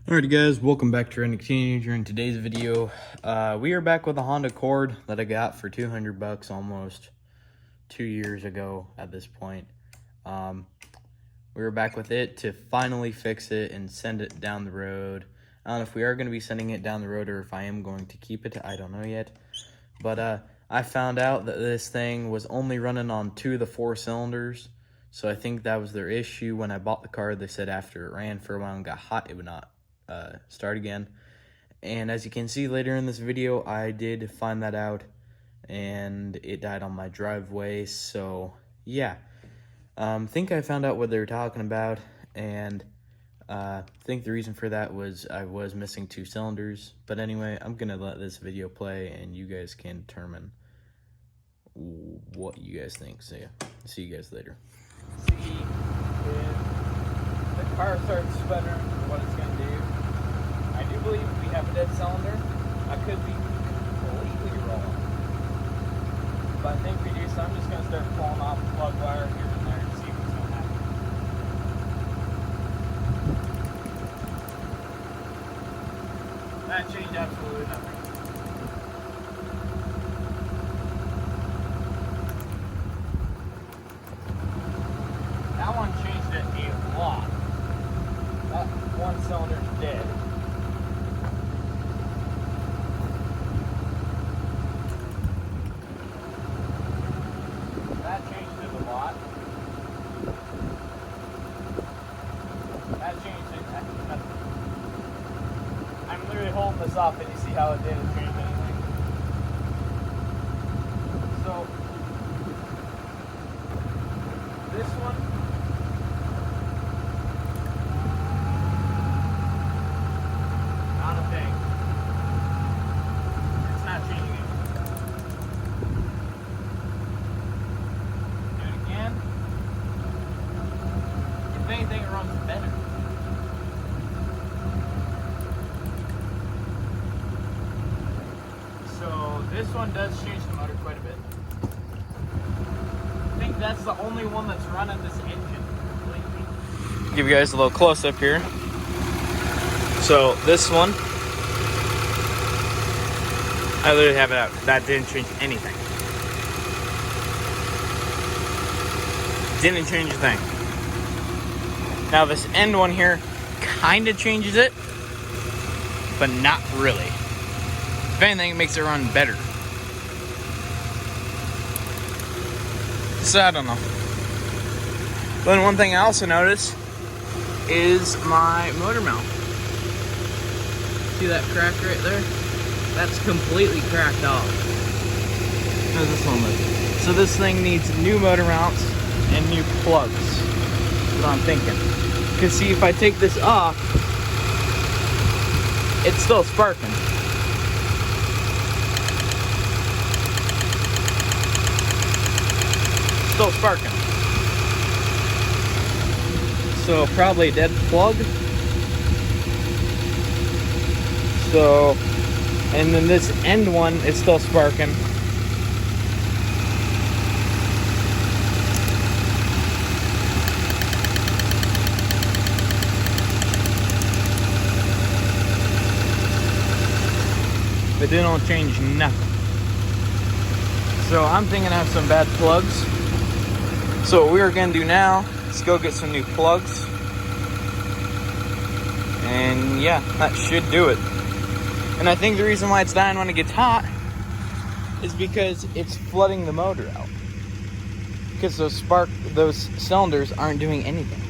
Alrighty guys, welcome back to Redneck Teenager. In today's video, we are back with a Honda Accord that I got for 200 bucks almost 2 years ago at this point. We were back with it to finally fix it and send it down the road. I don't know if we are going to be sending it down the road or if I am going to keep it. I don't know yet. But I found out that this thing was only running on 2 of the 4 cylinders. So I think that was their issue. When I bought the car, they said after it ran for a while and got hot, it would not start again. And as you can see later in this video, I did find that out and it died on my driveway. So yeah, think I found out what they were talking about, and think the reason for that was I was missing 2 cylinders. But anyway, I'm gonna let this video play and you guys can determine what you guys think. So yeah, see you guys later. See if the car starts sputtering, what it's going to do. I do believe we have a dead cylinder. I could be completely wrong, but I think we do. So I'm just going to start pulling off the plug wire here and there and see what's going to happen. That changed absolutely nothing. That one changed it a lot. That one cylinder's dead. That changed it a lot. That changed it nothing. I'm literally holding this up and you see how it didn't change anything. So this one, not a thing. It's not changing it. Do it again. If anything, it runs better. So this one does change the motor quite a bit. I think that's the only one that's running this engine completely. Give you guys a little close up here. So this one, I literally have it out. That didn't change anything. Didn't change a thing. Now this end one here kind of changes it, but not really. If anything, it makes it run better. So I don't know. Then one thing I also noticed is my motor mount. See that crack right there? That's completely cracked off. How's this one look? So this thing needs new motor mounts and new plugs. That's what I'm thinking. Because see, if I take this off, it's still sparking. Still sparking. So probably a dead plug. So, and then this end one is still sparking. But they don't change nothing. So I'm thinking I have some bad plugs. So what we're gonna do now is go get some new plugs. And yeah, that should do it. And I think the reason why it's dying when it gets hot is because it's flooding the motor out. Because those cylinders aren't doing anything.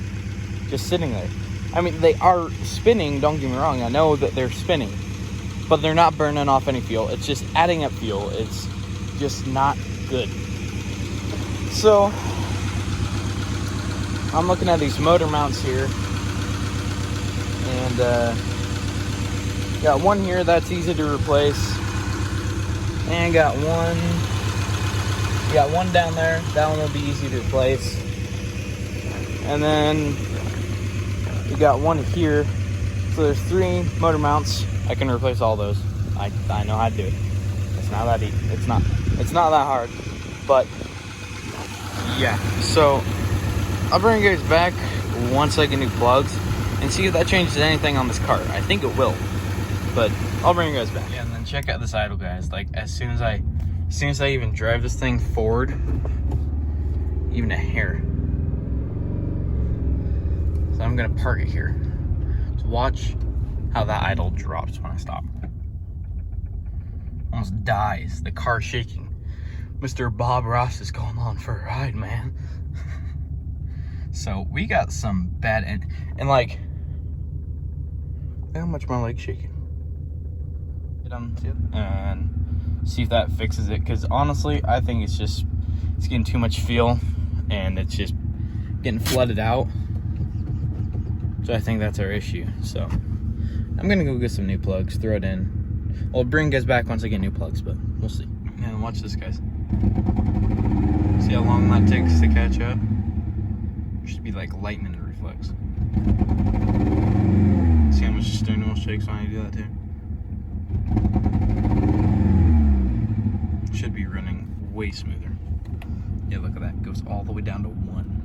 Just sitting there. I mean, they are spinning, don't get me wrong. I know that they're spinning. But they're not burning off any fuel. It's just adding up fuel. It's just not good. So, I'm looking at these motor mounts here. And, got one here that's easy to replace. And got one down there. That one will be easy to replace. And then we got one here. So there's 3 motor mounts. I can replace all those. I know how to do it. It's not that easy. It's not that hard. But yeah. So I'll bring you guys back once I get new plugs. and see if that changes anything on this car. I think it will, but I'll bring you guys back. Yeah, and then check out this idle, guys. Like as soon as I even drive this thing forward, even a hair. So I'm gonna park it here. So watch how that idle drops when I stop. Almost dies. The car shaking. Mr. Bob Ross is going on for a ride, man. So we got some bad and like, look how much my leg's shaking. And see if that fixes it. Because honestly, I think it's getting too much fuel and it's just getting flooded out. So I think that's our issue. So I'm gonna go get some new plugs, throw it in. I'll bring you guys back once I get new plugs, but we'll see. And watch this, guys. See how long that takes to catch up? Should be like lightning reflex. See how much the steering wheel shakes when I do that too? Should be running way smoother. Yeah, look at that. It goes all the way down to 1.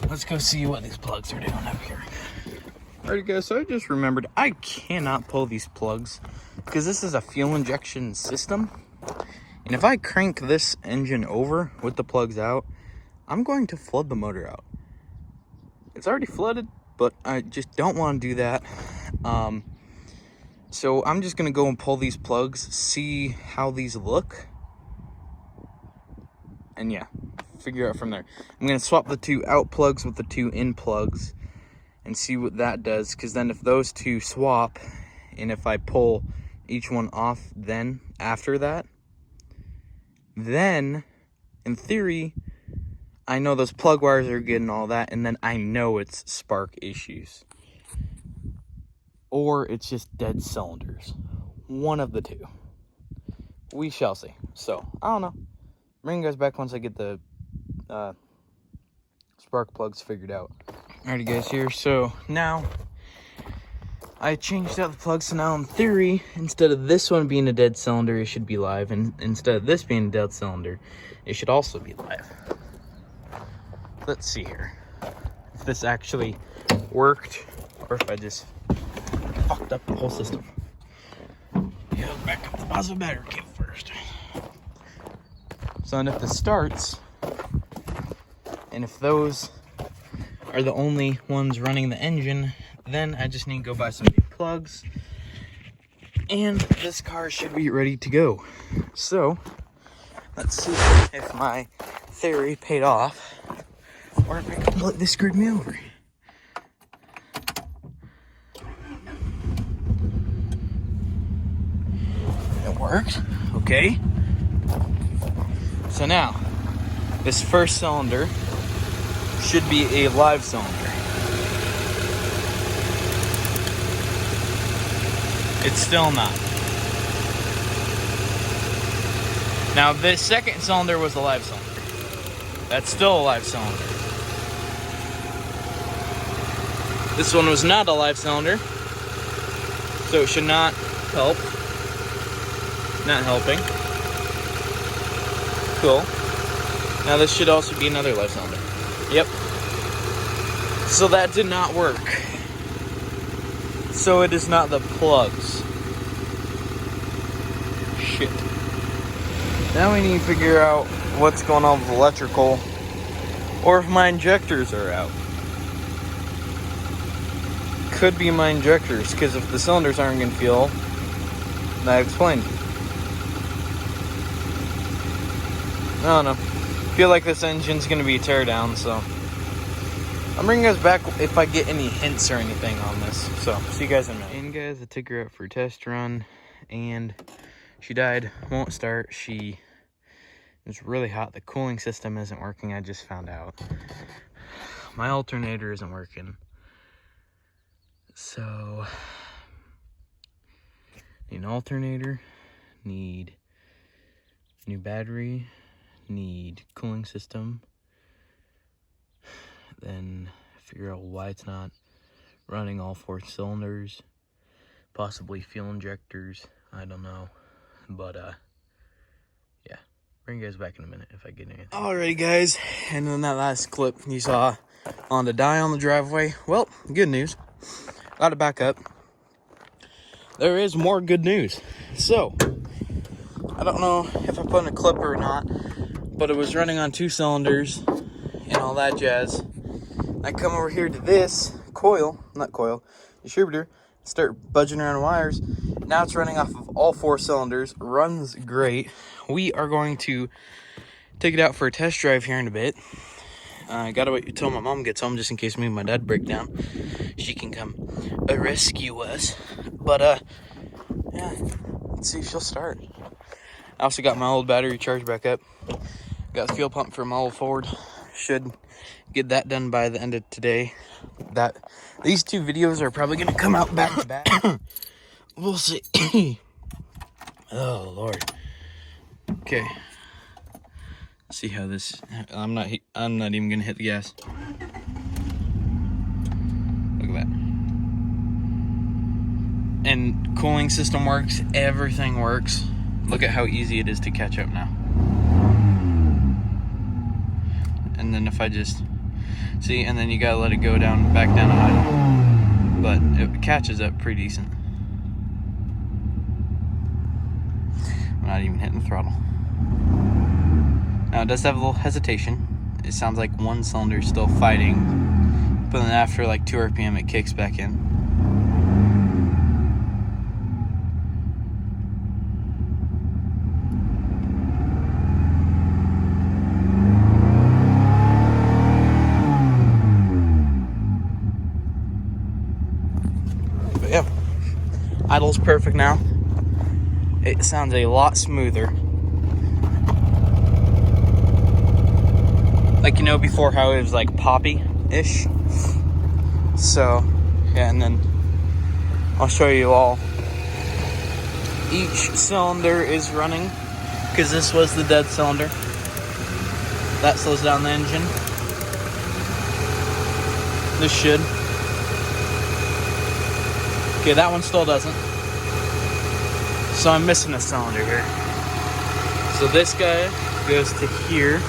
Let's go see what these plugs are doing up here. Alright guys, so I just remembered I cannot pull these plugs because this is a fuel injection system. And if I crank this engine over with the plugs out, I'm going to flood the motor out. It's already flooded, but I just don't want to do that. So I'm just going to go and pull these plugs, see how these look. And yeah, figure out from there. I'm going to swap the 2 out plugs with the 2 in plugs and see what that does. Because then if those 2 swap, and if I pull each one off then after that, then in theory, I know those plug wires are good and all that, and then I know it's spark issues. Or it's just dead cylinders. One of the 2. We shall see. So, I don't know. Bring you guys back once I get the spark plugs figured out. Alrighty guys, here. So, now, I changed out the plugs, so now in theory, instead of this one being a dead cylinder, it should be live. And instead of this being a dead cylinder, it should also be live. Let's see here. If this actually worked, or if I just fucked up the whole system. Yeah, back up the positive battery kit first. So, and if this starts, and if those are the only ones running the engine, then I just need to go buy some new plugs, and this car should be ready to go. So, let's see if my theory paid off, or if it completely screwed me over. It worked. Okay. So now, this first cylinder should be a live cylinder. It's still not. Now, this second cylinder was a live cylinder. That's still a live cylinder. This one was not a live cylinder, so it should not help. Not helping. Cool. Now this should also be another live cylinder. Yep. So that did not work. So it is not the plugs. Shit. Now we need to figure out what's going on with electrical, or if my injectors are out. Could be my injectors, because if the cylinders aren't going to fuel, then I explained. I don't know. I feel like this engine's going to be a teardown, so I'm bringing you guys back if I get any hints or anything on this. So, see you guys in a minute. And guys, I took her out for a test run, and she died. Won't start. It's really hot. The cooling system isn't working. I just found out. My alternator isn't working. So, need an alternator, need new battery, need cooling system, then figure out why it's not running all 4 cylinders, possibly fuel injectors, I don't know, but yeah, Bring you guys back in a minute if I get anything. Alrighty, guys, and in that last clip you saw on the die on the driveway. Well, good news. Got to back up. There is more good news. So, I don't know if I put in a clip or not, but it was running on 2 cylinders and all that jazz. I come over here to this distributor, start budging around wires. Now it's running off of all 4 cylinders, runs great. We are going to take it out for a test drive here in a bit. I gotta wait until my mom gets home just in case me and my dad break down. She can come rescue us. But, yeah, let's see if she'll start. I also got my old battery charged back up. Got the fuel pump for my old Ford. Should get that done by the end of today. These 2 videos are probably gonna come out back to back. We'll see. Oh Lord. Okay. See how this. I'm not even gonna hit the gas. Look at that. And cooling system works. Everything works. Look at how easy it is to catch up now. And then if I just see, and then you gotta let it go back down to idle. But it catches up pretty decent. I'm not even hitting the throttle. Now it does have a little hesitation. It sounds like 1 cylinder is still fighting, but then after like 2 RPM it kicks back in. But yeah, idle's perfect now. It sounds a lot smoother. Like, you know, before how it was like poppy-ish. So, yeah, and then I'll show you all. Each cylinder is running, because this was the dead cylinder. That slows down the engine. This should. Okay, that one still doesn't. So I'm missing a cylinder here. So this guy goes to here.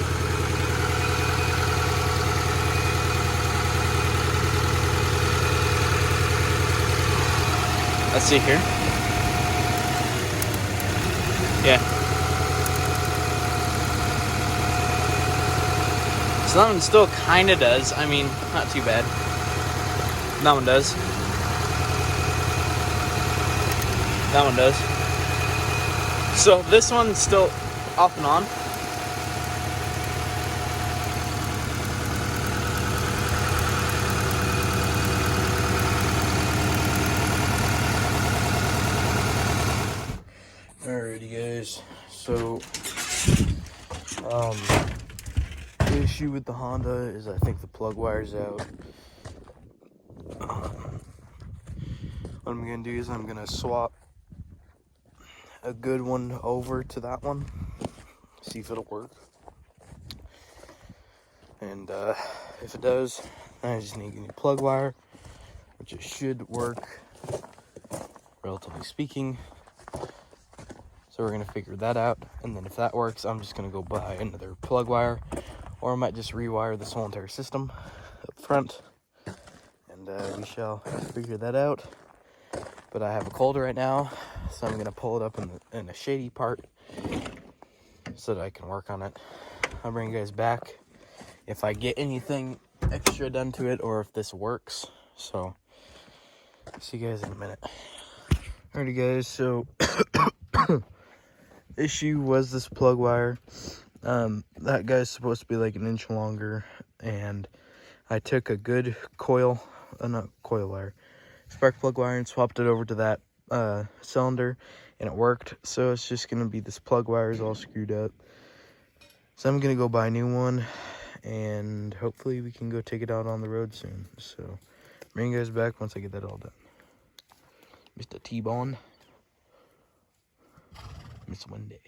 Let's see here. Yeah. So that one still kind of does. I mean, not too bad. That one does. That one does. So this one's still off and on. Alrighty guys, so the issue with the Honda is I think the plug wire's out. What I'm gonna do is I'm gonna swap a good one over to that one, see if it'll work, and if it does, then I just need a new plug wire, which it should work, relatively speaking. So we're gonna figure that out, and then if that works, I'm just gonna go buy another plug wire, or I might just rewire this whole entire system up front, and we shall figure that out. But I have a cold right now, so I'm gonna pull it up in a shady part so that I can work on it. I'll bring you guys back if I get anything extra done to it, or if this works. So see you guys in a minute. Alrighty guys, so issue was this plug wire. That guy's supposed to be like 1 inch longer, and I took a good not coil wire, spark plug wire, and swapped it over to that cylinder, and it worked. So it's just gonna be this plug wire is all screwed up, so I'm gonna go buy a new one, and hopefully we can go take it out on the road soon. So bring you guys back once I get that all done. Mr. T-Bone, Miss Wendy,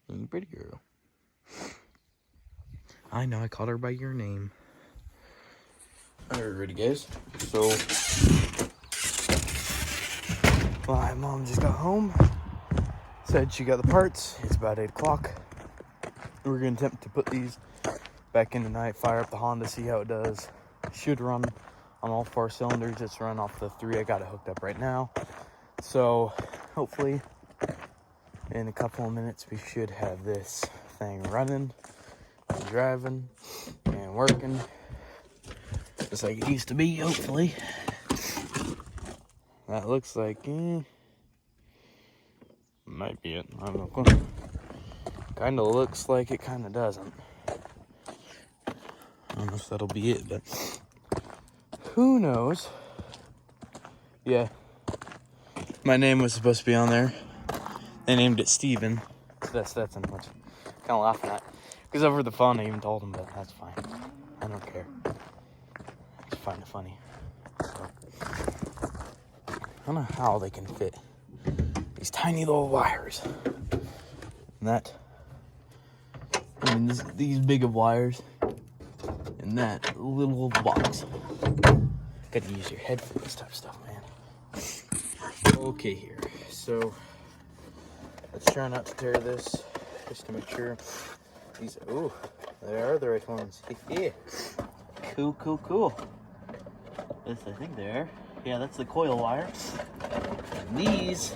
you pretty girl. I know, I called her by your name. Alright guys, so my mom just got home, said she got the parts. It's about 8 o'clock. we're gonna attempt to put these back in tonight, fire up the Honda, see how it does. Should run on all 4 cylinders. It's run off the 3 I got it hooked up right now. So hopefully in a couple of minutes we should have this thing running and driving and working just like it used to be, hopefully. That looks like might be it. I don't know. Kind of looks like it, kind of doesn't. I don't know if that'll be it, but who knows? Yeah, my name was supposed to be on there. They named it Steven. That's much kind of laughing at. Because over the phone I even told him, but that's fine. I don't care. I just find it funny. So, I don't know how they can fit these tiny little wires. And that, I mean, these big of wires in that little box. Gotta use your head for this type of stuff, man. Okay, here. So, let's try not to tear this, just to make sure these, oh, they are the right ones. Yeah. Cool. This, I think they are. Yeah, that's the coil wire. And these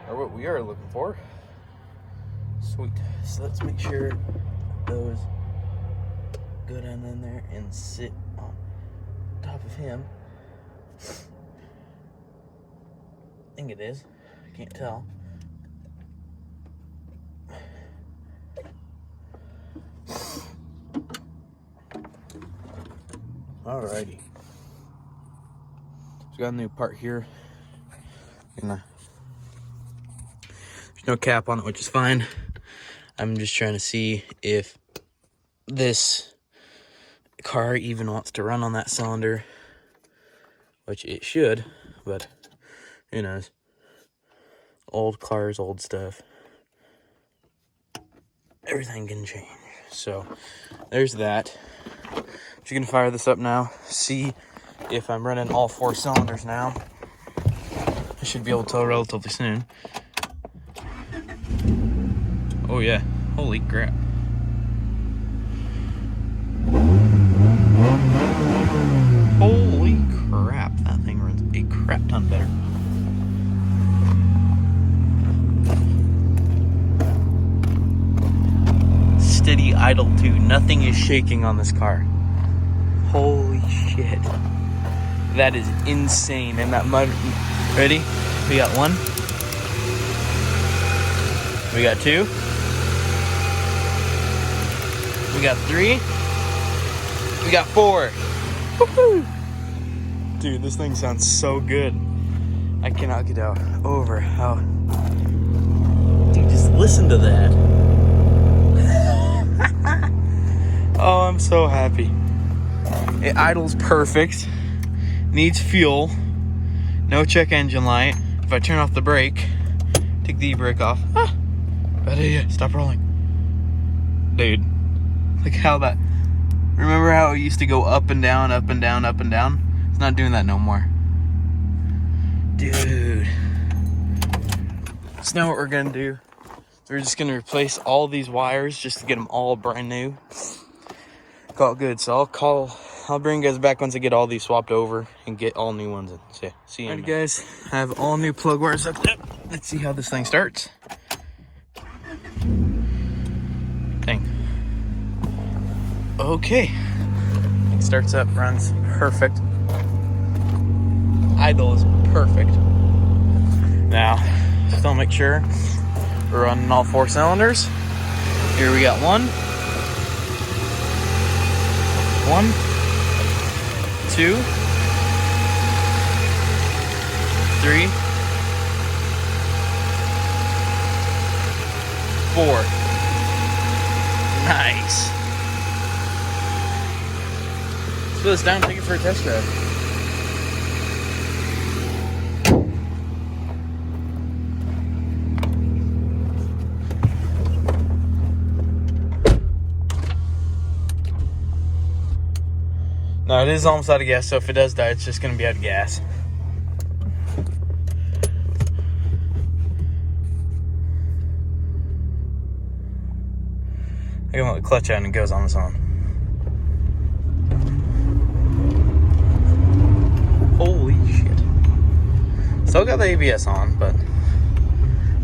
are what we are looking for. Sweet. So let's make sure those go down in there and sit on top of him. I think it is. I can't tell. Alrighty. So got a new part here. There's no cap on it, which is fine. I'm just trying to see if this car even wants to run on that cylinder, which it should, but who knows. Old cars, old stuff. Everything can change. So there's that. Just gonna fire this up now, see if I'm running all 4 cylinders now. I should be able to tell relatively soon. Oh yeah, holy crap. Holy crap, that thing runs a crap ton better. Steady idle too, nothing is shaking on this car. Holy shit. That is insane. And that mud, ready? We got 1. We got 2. We got 3. We got 4. Woo-hoo. Dude, this thing sounds so good. I cannot get over how... Dude, just listen to that. Oh, I'm so happy. It idles perfect. Needs fuel. No check engine light. If I turn off the brake, take the e-brake off. Bad idea. Stop rolling. Dude, look how that... Remember how it used to go up and down, up and down, up and down? It's not doing that no more. Dude. So now what we're gonna do, we're just gonna replace all these wires just to get them all brand new. Call it good. So I'll bring you guys back once I get all these swapped over and get all new ones in. So, see you in a minute. Alright guys, I have all new plug wires hooked up. Let's see how this thing starts. Dang. Okay. It starts up, runs perfect. Idle is perfect. Now, still make sure we're running all 4 cylinders. Here we got 1. 1, 2, 3, 4. Nice. Let's put this down and take it for a test drive. No, it is almost out of gas, so if it does die, it's just going to be out of gas. I can let the clutch out and it goes on its own. Holy shit. Still got the ABS on, but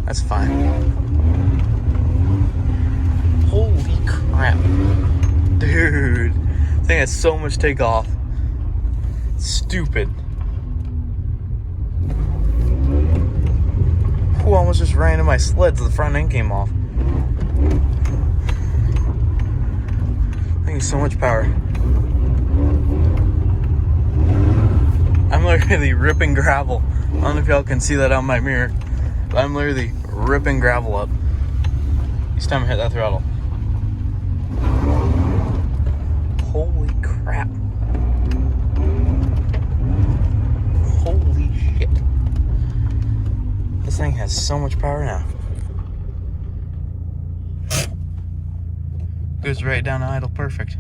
that's fine. Holy crap. Dude. This thing has so much takeoff. Stupid. Who almost just ran into my sleds. The front end came off. Thing is so much power. I'm literally ripping gravel. I don't know if y'all can see that on my mirror, but I'm literally ripping gravel up each time I hit that throttle. Holy crap. Holy shit. This thing has so much power now. Goes right down to idle perfect.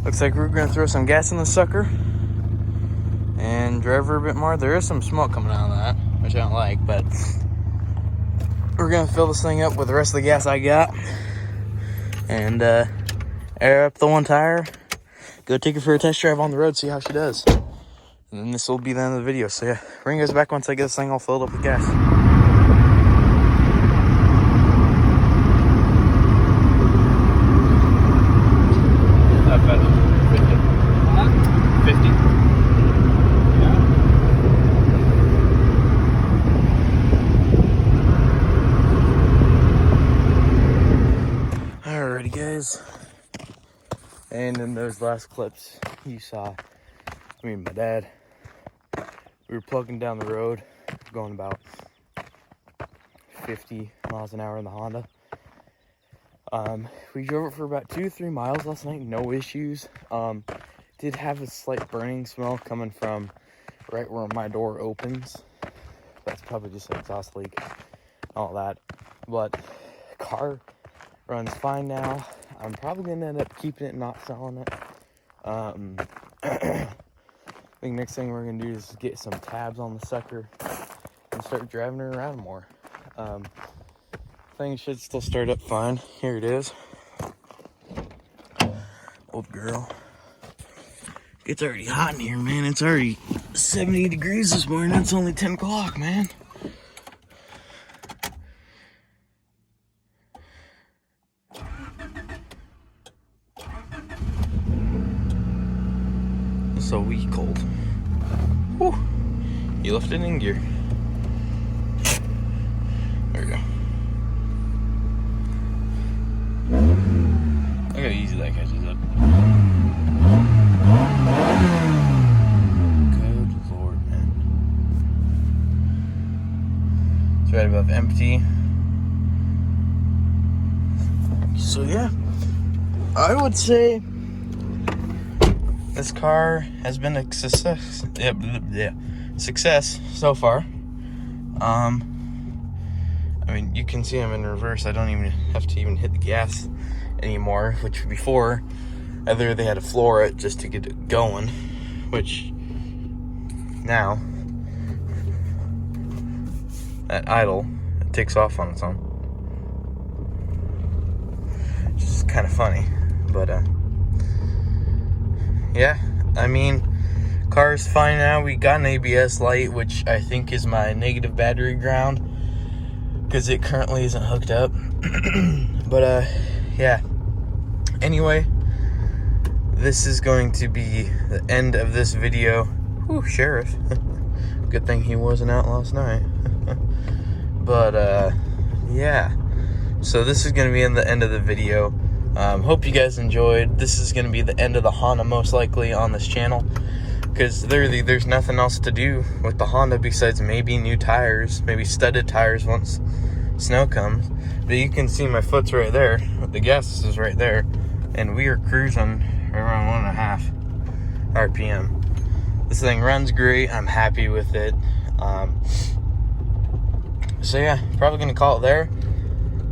Looks like we're gonna throw some gas in the sucker and drive her a bit more. There is some smoke coming out of that, which I don't like, but we're gonna fill this thing up with the rest of the gas I got and air up the one tire, go take her for a test drive on the road, see how she does. And then this will be the end of the video. So yeah, bring you guys back once I get this thing all filled up with gas. Alrighty guys, and in those last clips you saw me and my dad, we were plugging down the road going about 50 miles an hour in the Honda. We drove it for about 2-3 miles last night, no issues. Did have a slight burning smell coming from right where my door opens. That's probably just an exhaust leak, all that. But car runs fine now. I'm probably gonna end up keeping it and not selling it. I think next thing we're gonna do is get some tabs on the sucker and start driving her around more. Thing should still start up fine. Here it is. Old girl. It's already hot in here, man. It's already 70 degrees this morning. It's only 10 o'clock, man. It's so wee cold. Whew. You left it in gear. There we go. Look how easy that catches up. Good Lord, man. It's right above empty. So yeah, I would say this car has been a success. Success so far. I mean, you can see I'm in reverse. I don't even have to even hit the gas anymore, which before, either they had to floor it just to get it going, which now, at idle, it takes off on its own. Which is kind of funny, but yeah, I mean, car's fine now. We got an ABS light, which I think is my negative battery ground, because it currently isn't hooked up. But yeah, anyway, this is going to be the end of this video. Whew, sheriff. Good thing he wasn't out last night. But yeah, so this is going to be in the end of the video. Hope you guys enjoyed. This is going to be the end of the Honda most likely on this channel, because literally there's nothing else to do with the Honda besides maybe new tires, maybe studded tires once snow comes. But you can see my foot's right there, the gas is right there, and we are cruising around 1.5 RPM. This thing runs great. I'm happy with it. So yeah, probably gonna call it there.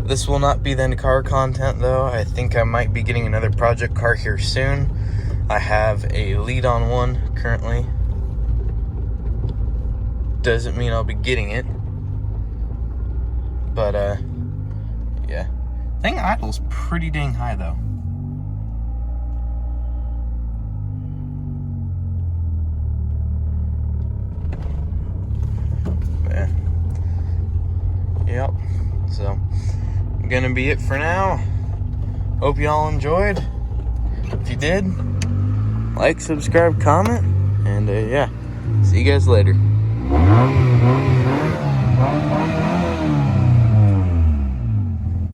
This will not be the end of car content though. I think I might be getting another project car here soon. I have a lead on one currently. Doesn't mean I'll be getting it. But, yeah. Thing idle's pretty dang high, though. Yeah. Yep. So, gonna be it for now. Hope y'all enjoyed. If you did, like, subscribe, comment, and, yeah. See you guys later.